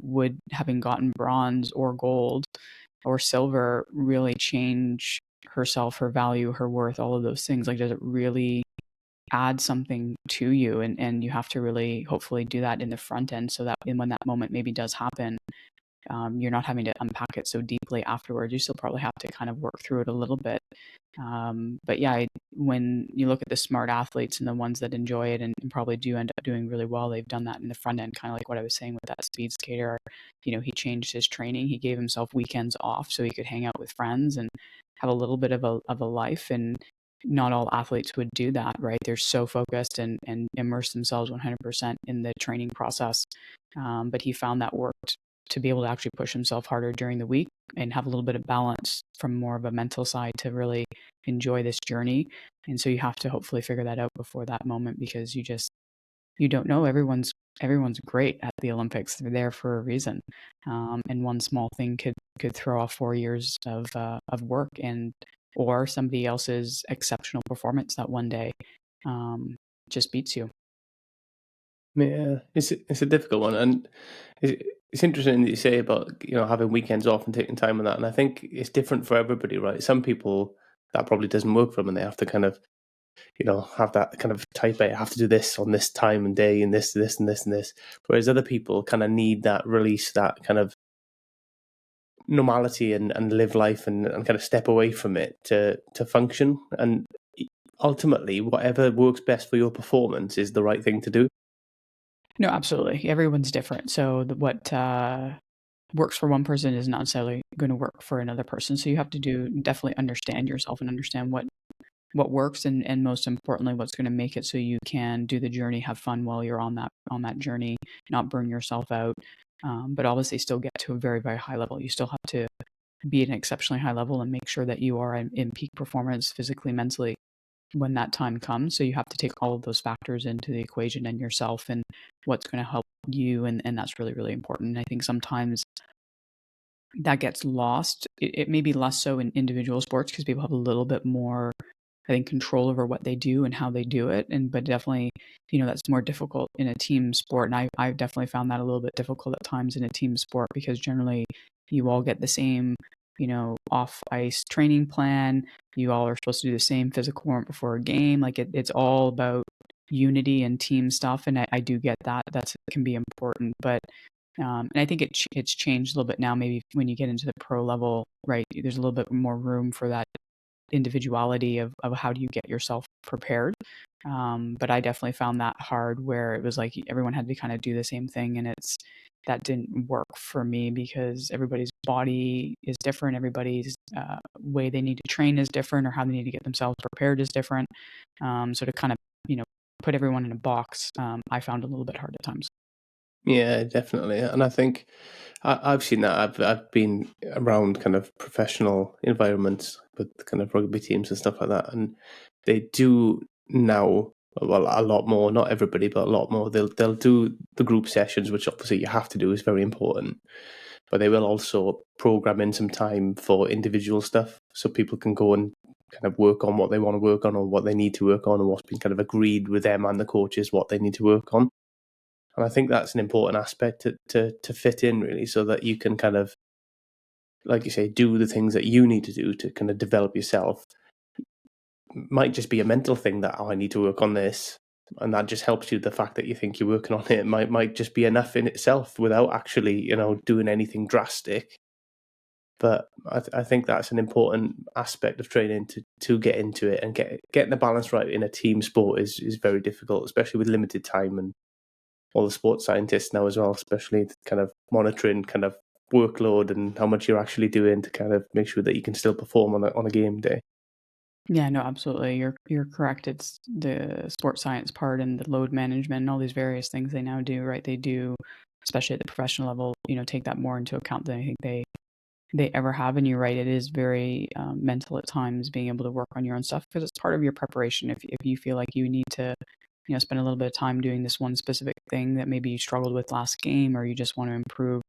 would having gotten bronze or gold or silver really change herself, her value, her worth, all of those things? Like, does it really add something to you? And you have to really hopefully do that in the front end, so that when that moment maybe does happen, you're not having to unpack it so deeply afterwards. You still probably have to kind of work through it a little bit. But yeah, when you look at the smart athletes and the ones that enjoy it, and probably do end up doing really well, they've done that in the front end, kind of like what I was saying with that speed skater. He changed his training. He gave himself weekends off so he could hang out with friends and have a little bit of a life. And not all athletes would do that, right? They're so focused and immerse themselves 100% in the training process. But he found that worked, to be able to actually push himself harder during the week and have a little bit of balance from more of a mental side to really enjoy this journey. And so you have to hopefully figure that out before that moment, because you don't know. Everyone's great at the Olympics. They're there for a reason. And one small thing could throw off 4 years of work. And or somebody else's exceptional performance that one day just beats you. Yeah, it's a difficult one, and it's interesting that you say about having weekends off and taking time on that. And I think it's different for everybody, right? Some people that probably doesn't work for them, and they have to kind of have that kind of type A. I have to do this on this time and day, and this, and this, and this. Whereas other people kind of need that release, that kind of normality, and live life and kind of step away from it to function. And ultimately, whatever works best for your performance is the right thing to do. No, absolutely. Everyone's different. So what works for one person is not necessarily going to work for another person. So you have to definitely understand yourself and understand what works, and most importantly, what's going to make it so you can do the journey, have fun while you're on that journey, not burn yourself out, but obviously still get to a very, very high level. You still have to be at an exceptionally high level and make sure that you are in peak performance physically, mentally, when that time comes. So you have to take all of those factors into the equation, and yourself and what's going to help you. And that's really, really important. And I think sometimes that gets lost. It may be less so in individual sports because people have a little bit more, I think, control over what they do and how they do it. But definitely, that's more difficult in a team sport. And I've definitely found that a little bit difficult at times in a team sport, because generally you all get the same, off ice training plan. You all are supposed to do the same physical warm before a game. Like it's all about unity and team stuff. And I do get that. That can be important. But and I think it's changed a little bit now. Maybe when you get into the pro level, right, there's a little bit more room for that individuality of how do you get yourself prepared. But I definitely found that hard, where it was like everyone had to kind of do the same thing, and that didn't work for me because everybody's body is different. Everybody's way they need to train is different, or how they need to get themselves prepared is different. So to kind of, put everyone in a box, I found a little bit hard at times. Yeah, definitely. And I think I've seen that. I've been around kind of professional environments with kind of rugby teams and stuff like that, and they do now, well, a lot more. Not everybody, but a lot more. They'll do the group sessions, which obviously you have to do, is very important. But they will also program in some time for individual stuff, so people can go and kind of work on what they want to work on, or what they need to work on, and what's been kind of agreed with them and the coaches what they need to work on. And I think that's an important aspect to fit in, really, so that you can kind of, like you say, do the things that you need to do to kind of develop yourself. It might just be a mental thing that, I need to work on this. And that just helps you. The fact that you think you're working on it might just be enough in itself without actually, doing anything drastic. But I think that's an important aspect of training to get into it, and getting the balance right in a team sport is very difficult, especially with limited time, and all the sports scientists now as well, especially kind of monitoring kind of workload and how much you're actually doing to kind of make sure that you can still perform on a game day. Yeah, no, absolutely. You're correct. It's the sports science part and the load management and all these various things they now do, right? They do, especially at the professional level, take that more into account than I think they ever have. And you're right, it is very mental at times, being able to work on your own stuff, because it's part of your preparation. If you feel like you need to, spend a little bit of time doing this one specific thing that maybe you struggled with last game, or you just want to improve,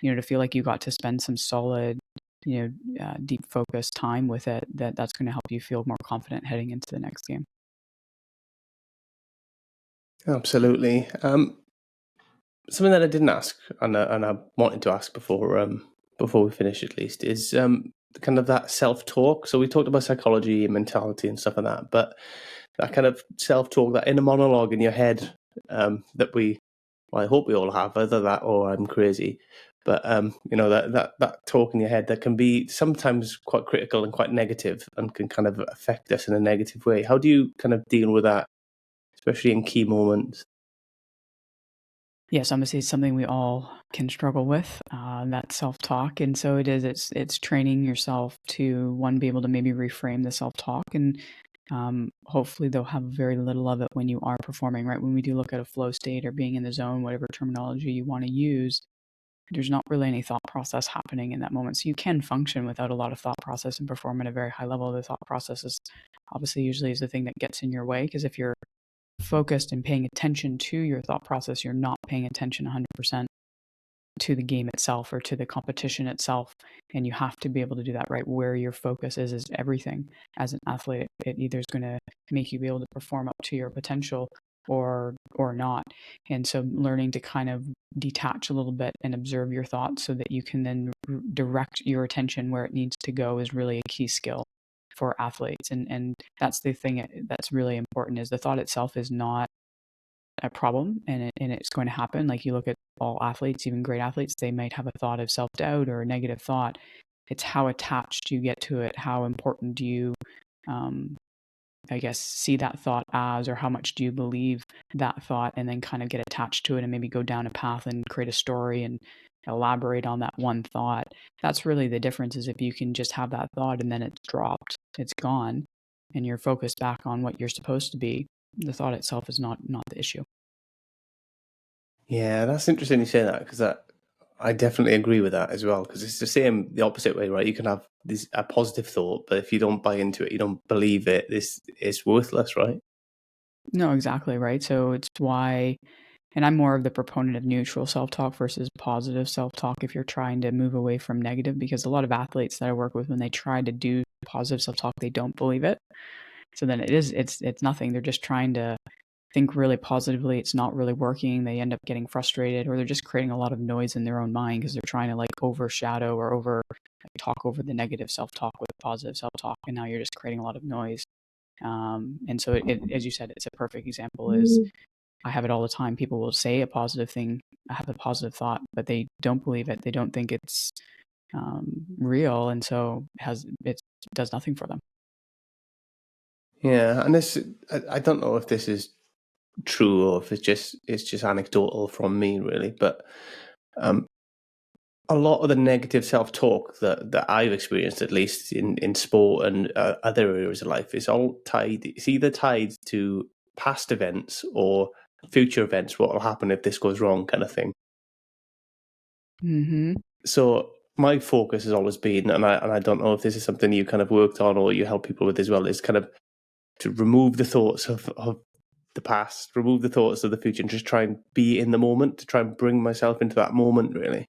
to feel like you got to spend some solid, deep focused time with it, that's going to help you feel more confident heading into the next game. Absolutely. Something that I didn't ask, and I wanted to ask before we finish at least, is kind of that self-talk. So we talked about psychology and mentality and stuff like that, but that kind of self-talk, that inner monologue in your head, that I hope we all have, either that or I'm crazy. But that talk in your head that can be sometimes quite critical and quite negative, and can kind of affect us in a negative way. How do you kind of deal with that, especially in key moments? Yes, obviously it's something we all can struggle with, that self-talk. And so it's training yourself to, one, be able to maybe reframe the self-talk, and hopefully they'll have very little of it when you are performing, right? When we do look at a flow state or being in the zone, whatever terminology you want to use, there's not really any thought process happening in that moment. So you can function without a lot of thought process and perform at a very high level. The thought process is obviously usually is the thing that gets in your way, because if you're focused and paying attention to your thought process, you're not paying attention 100%. to the game itself or to the competition itself. And you have to be able to do that right where your focus is everything. As an athlete, it either is going to make you be able to perform up to your potential or not. And so learning to kind of detach a little bit and observe your thoughts so that you can then direct your attention where it needs to go is really a key skill for athletes. And that's the thing that's really important, is the thought itself is not a problem, and it's going to happen. Like, you look at all athletes, even great athletes, they might have a thought of self-doubt or a negative thought. It's how attached you get to it, how important do you um, I guess, see that thought as, or how much do you believe that thought, and then kind of get attached to it and maybe go down a path and create a story and elaborate on that one thought. That's really the difference, is if you can just have that thought and then it's dropped, it's gone, and you're focused back on what you're supposed to be, the thought itself is not the issue. Yeah, that's interesting you say that, because I definitely agree with that as well, because it's the opposite way, right? You can have a positive thought, but if you don't buy into it, you don't believe it, it's worthless, right? No, exactly, right? So it's why, and I'm more of the proponent of neutral self-talk versus positive self-talk if you're trying to move away from negative, because a lot of athletes that I work with, when they try to do positive self-talk, they don't believe it. So then it's nothing. They're just trying to think really positively. It's not really working. They end up getting frustrated, or they're just creating a lot of noise in their own mind because they're trying to like overshadow or talk over the negative self-talk with positive self-talk, and now you're just creating a lot of noise. And so as you said, it's a perfect example. Is I have it all the time. People will say a positive thing, I have a positive thought, but they don't believe it. They don't think it's real, and so it does nothing for them. Yeah, and I don't know if this is true or if it's just anecdotal from me, really, but a lot of the negative self-talk that I've experienced, at least in sport and other areas of life, is all tied. It's either tied to past events or future events. What will happen if this goes wrong, kind of thing. Mm-hmm. So my focus has always been, and I don't know if this is something you kind of worked on or you help people with as well, is kind of to remove the thoughts of the past, remove the thoughts of the future, and just try and be in the moment, to try and bring myself into that moment, really.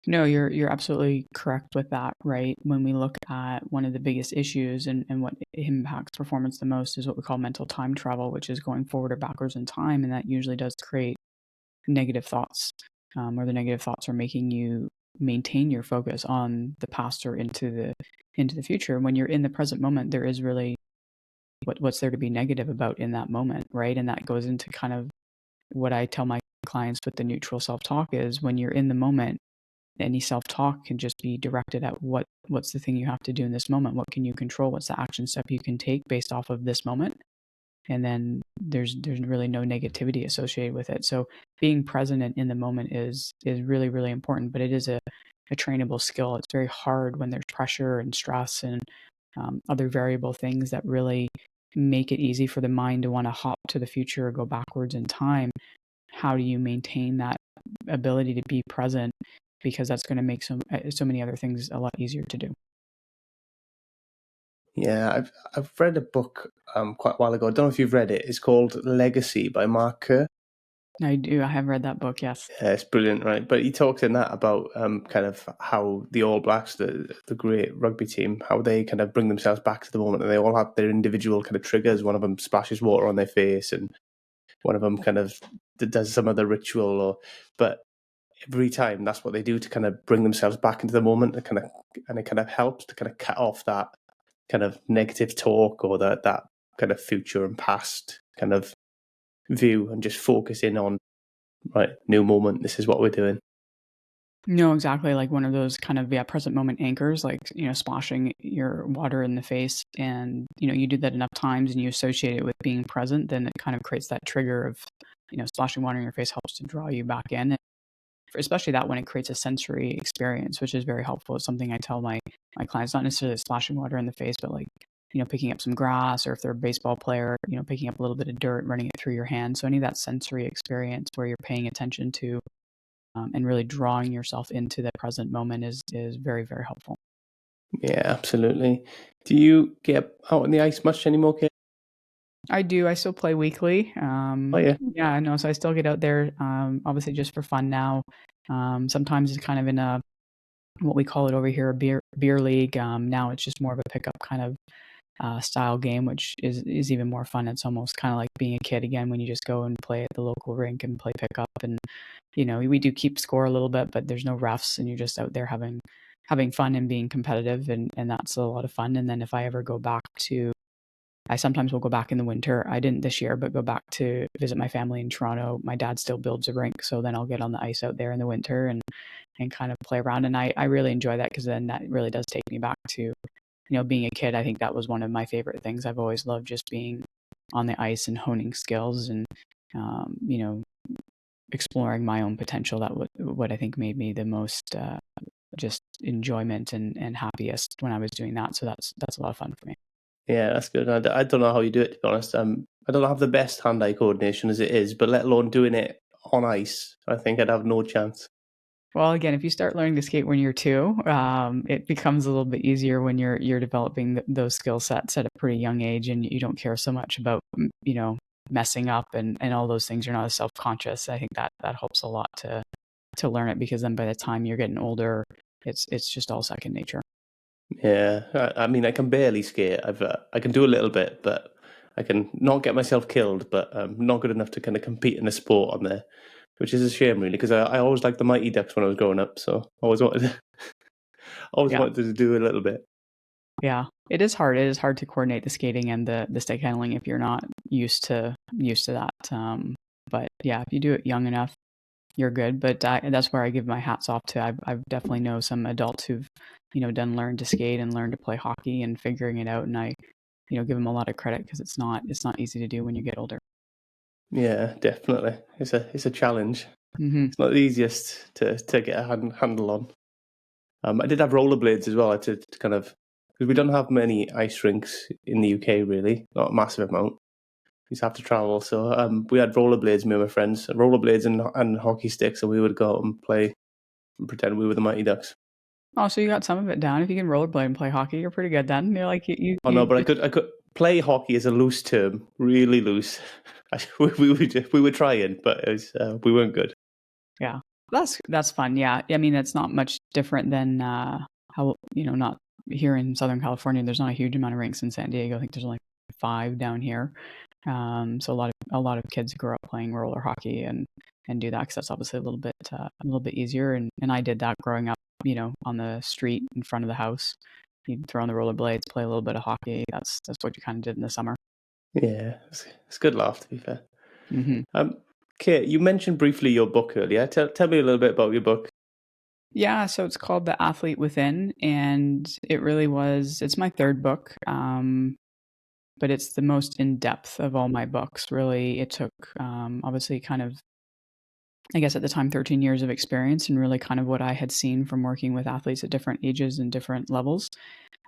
No, you're absolutely correct with that, right? When we look at one of the biggest issues and what impacts performance the most is what we call mental time travel, which is going forward or backwards in time, and that usually does create negative thoughts, or the negative thoughts are making you maintain your focus on the past or into the future. When you're in the present moment, there is really what's there to be negative about in that moment, right? And that goes into kind of what I tell my clients with the neutral self-talk is, when you're in the moment, any self-talk can just be directed at what's the thing you have to do in this moment, what can you control, what's the action step you can take based off of this moment, and then there's really no negativity associated with it. So being present in the moment is really, really important, but it is a trainable skill. It's very hard when there's pressure and stress and other variable things that really make it easy for the mind to want to hop to the future or go backwards in time. How do you maintain that ability to be present, because that's going to make so many other things a lot easier to do. Yeah, I've read a book quite a while ago. I don't know if you've read it. It's called Legacy by Mark Kerr. I do. I have read that book. Yes. Yeah, it's brilliant, right? But he talks in that about kind of how the All Blacks, the great rugby team, how they kind of bring themselves back to the moment, and they all have their individual kind of triggers. One of them splashes water on their face, and one of them kind of does some other ritual. But every time, that's what they do to kind of bring themselves back into the moment, and it kind of helps to kind of cut off that kind of negative talk or that kind of future and past kind of view, and just focus in on, right, new moment, this is what we're doing. No, exactly. Like one of those kind of present moment anchors, like splashing your water in the face, and you do that enough times and you associate it with being present, then it kind of creates that trigger of splashing water in your face helps to draw you back in. And especially that when it creates a sensory experience, which is very helpful. It's something I tell my clients, not necessarily splashing water in the face, but like picking up some grass, or if they're a baseball player, picking up a little bit of dirt, running it through your hand. So any of that sensory experience where you're paying attention to and really drawing yourself into the present moment is very, very helpful. Yeah, absolutely. Do you get out on the ice much anymore, Kate? I do. I still play weekly. Oh yeah. Yeah, no, so I still get out there, obviously just for fun now. Sometimes it's kind of in a what we call it over here, a beer league. Now it's just more of a pickup kind of style game, which is even more fun. It's almost kind of like being a kid again when you just go and play at the local rink and play pickup. And we do keep score a little bit, but there's no refs, and you're just out there having fun and being competitive, and that's a lot of fun. And then if I ever go back to I sometimes will go back in the winter. I didn't this year, but go back to visit my family in Toronto. My dad still builds a rink, so then I'll get on the ice out there in the winter and kind of play around. And I really enjoy that because then that really does take me back to being a kid. I think that was one of my favorite things. I've always loved just being on the ice and honing skills and um, you know exploring my own potential. That what I think made me the most just enjoyment and happiest when I was doing that. So that's a lot of fun for me. Yeah, that's good. I don't know how you do it, to be honest. I don't have the best hand-eye coordination as it is, but let alone doing it on ice, I think I'd have no chance. Well, again, if you start learning to skate when you're 2, it becomes a little bit easier when you're developing those skill sets at a pretty young age, and you don't care so much about messing up and all those things. You're not as self-conscious. I think that helps a lot to learn it, because then by the time you're getting older, it's just all second nature. Yeah, I mean, I can barely skate. I can do a little bit, but I can not get myself killed, but not good enough to kind of compete in a sport on there, which is a shame, really, because I always liked the Mighty Ducks when I was growing up, so I always wanted always Yeah. wanted to do a little bit. Yeah, it is hard. It is hard to coordinate the skating and the stick handling if you're not used to that. But yeah, if you do it young enough, you're good. But that's where I give my hats off to. I've definitely know some adults who've done learn to skate and learn to play hockey and figuring it out, and I give them a lot of credit because it's not easy to do when you get older. Yeah, definitely. It's a challenge. Hmm. It's not the easiest to get a handle on. I did have rollerblades as well. I had to kind of, because we don't have many ice rinks in the UK, really, not a massive amount. We used to have to travel, so we had rollerblades, me and my friends, rollerblades and hockey sticks, and we would go out and play and pretend we were the Mighty Ducks. Oh, so you got some of it down. If you can rollerblade and play hockey, you're pretty good then. You're like Oh no, but I could play hockey as a loose term, really loose. We were trying, but it was, we weren't good. Yeah. That's fun. Yeah. I mean, it's not much different than how, not here in Southern California. There's not a huge amount of rinks in San Diego. I think there's only 5 down here. So a lot of kids grow up playing roller hockey and do that because that's obviously a little bit easier. And I did that growing up, on the street in front of the house. You'd throw on the rollerblades, play a little bit of hockey. That's what you kind of did in the summer. Yeah, it's good laugh, to be fair. Hmm. Kate, you mentioned briefly your book earlier. Tell me a little bit about your book. Yeah, so it's called The Athlete Within, and it's my third book, but it's the most in depth of all my books. Really, it took, obviously, kind of, I guess at the time, 13 years of experience, and really kind of what I had seen from working with athletes at different ages and different levels.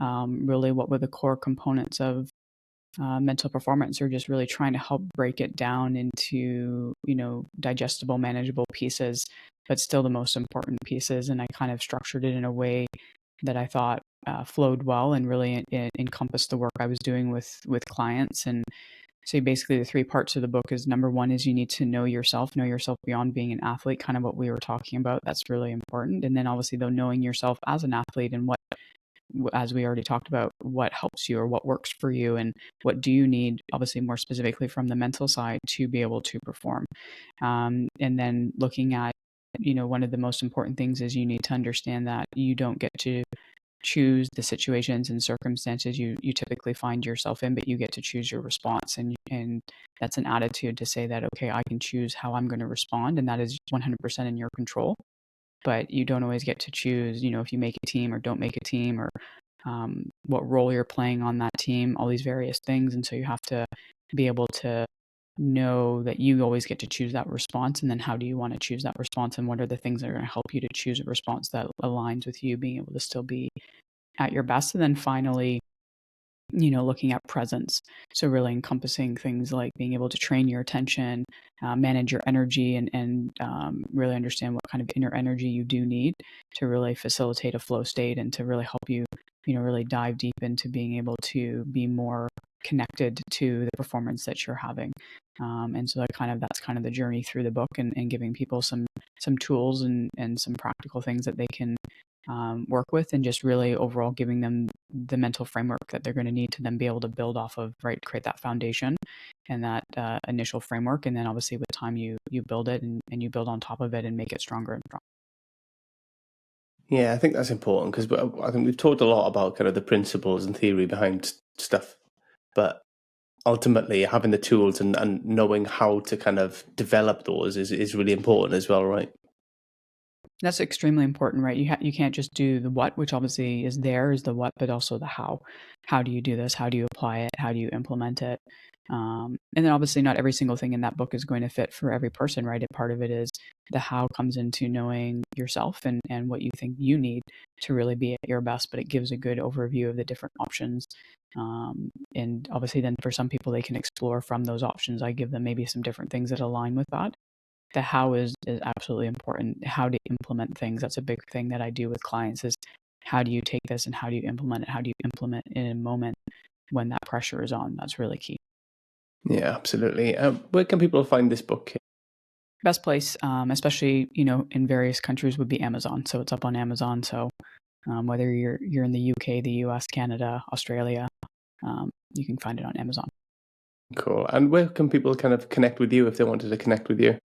Really, what were the core components of mental performance, or just really trying to help break it down into digestible, manageable pieces, but still the most important pieces. And I kind of structured it in a way that I thought flowed well and really encompassed the work I was doing with clients. And so basically the 3 parts of the book is, number 1 is you need to know yourself beyond being an athlete, kind of what we were talking about. That's really important. And then obviously, though, knowing yourself as an athlete and what, as we already talked about, what helps you or what works for you and what do you need, obviously more specifically from the mental side, to be able to perform. And then looking at, one of the most important things is you need to understand that you don't get to choose the situations and circumstances you typically find yourself in, but you get to choose your response. And that's an attitude to say that, okay, I can choose how I'm going to respond, and that is 100% in your control. But you don't always get to choose, if you make a team or don't make a team, or what role you're playing on that team, all these various things. And so you have to be able to know that you always get to choose that response. And then how do you want to choose that response? And what are the things that are going to help you to choose a response that aligns with you being able to still be at your best? And then finally, looking at presence. So really encompassing things like being able to train your attention, manage your energy, and really understand what kind of inner energy you do need to really facilitate a flow state and to really help you, really dive deep into being able to be more connected to the performance that you're having. And so that's kind of the journey through the book, and giving people some tools and some practical things that they can work with, and just really overall giving them the mental framework that they're going to need to then be able to build off of, right? Create that foundation and that initial framework. And then obviously with time you build it, and you build on top of it and make it stronger and stronger. Yeah, I think that's important, because I think we've talked a lot about kind of the principles and theory behind stuff, but ultimately having the tools and knowing how to kind of develop those is really important as well, right? That's extremely important, right? You can't just do the what, which obviously is the what, but also the how. How do you do this? How do you apply it? How do you implement it? And then obviously not every single thing in that book is going to fit for every person, right? A part of it is the how comes into knowing yourself and what you think you need to really be at your best, but it gives a good overview of the different options. And obviously then for some people, they can explore from those options. I give them maybe some different things that align with that. The how is absolutely important. How to implement things. That's a big thing that I do with clients, is how do you take this and how do you implement it? How do you implement it in a moment when that pressure is on? That's really key. Yeah, absolutely. Where can people find this book? Best place, especially, in various countries, would be Amazon. So it's up on Amazon. So whether you're in the UK, the US, Canada, Australia, you can find it on Amazon. Cool. And where can people kind of connect with you if they wanted to connect with you?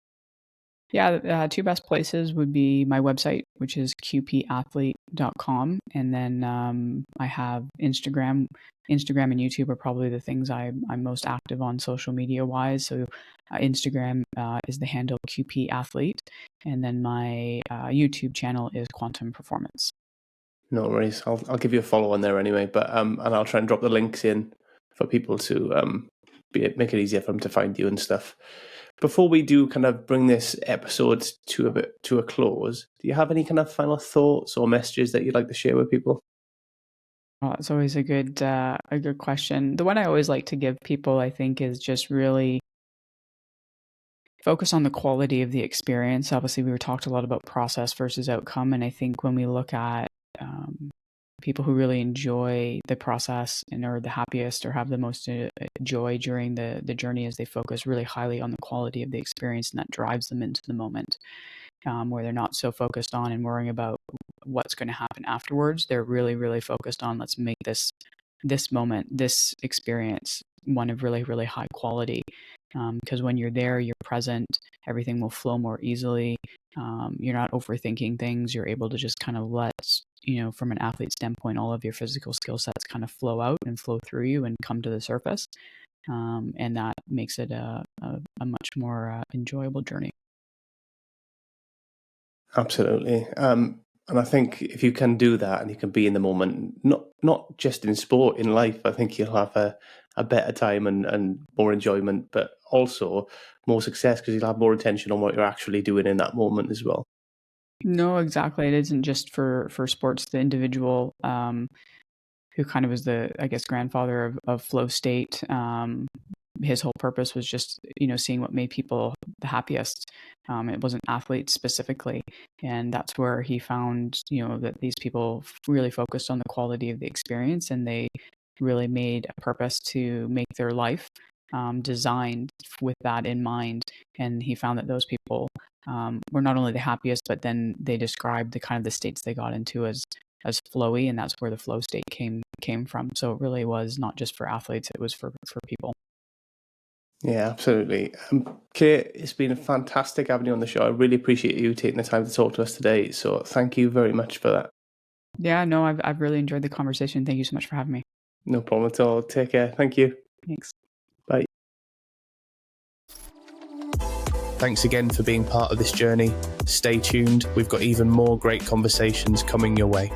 Yeah, two best places would be my website, which is qpathlete.com. And then I have Instagram. Instagram and YouTube are probably the things I'm most active on social media wise. So Instagram is the handle qpathlete. And then my YouTube channel is Quantum Performance. No worries. I'll give you a follow on there anyway, but and I'll try and drop the links in for people to make it easier for them to find you and stuff. Before we do kind of bring this episode to a close, do you have any kind of final thoughts or messages that you'd like to share with people? Oh, it's always a good question. The one I always like to give people, I think, is just really focus on the quality of the experience. Obviously, we were talked a lot about process versus outcome, and I think when we look at people who really enjoy the process and are the happiest or have the most joy during the journey, as they focus really highly on the quality of the experience, and that drives them into the moment, where they're not so focused on and worrying about what's going to happen afterwards. They're really, really focused on, let's make this moment, this experience, one of really, really high quality. Because when you're there, you're present, everything will flow more easily. You're not overthinking things. You're able to just kind of let, from an athlete standpoint, all of your physical skill sets kind of flow out and flow through you and come to the surface. And that makes it a much more enjoyable journey. Absolutely. And I think if you can do that and you can be in the moment, not just in sport, in life, I think you'll have a better time and more enjoyment, but also more success, because you'll have more attention on what you're actually doing in that moment as well. No, exactly. It isn't just for sports. The individual who kind of was the, I guess, grandfather of flow state. His whole purpose was just, seeing what made people the happiest. It wasn't athletes specifically. And that's where he found, that these people really focused on the quality of the experience, and they really made a purpose to make their life designed with that in mind. And he found that those people were not only the happiest, but then they described the kind of the states they got into as flowy, and that's where the flow state came from. So it really was not just for athletes; it was for people. Yeah, absolutely. Kate, it's been fantastic having you on the show. I really appreciate you taking the time to talk to us today. So thank you very much for that. Yeah, no, I've really enjoyed the conversation. Thank you so much for having me. No problem at all. Take care. Thank you. Thanks. Bye. Thanks again for being part of this journey. Stay tuned. We've got even more great conversations coming your way.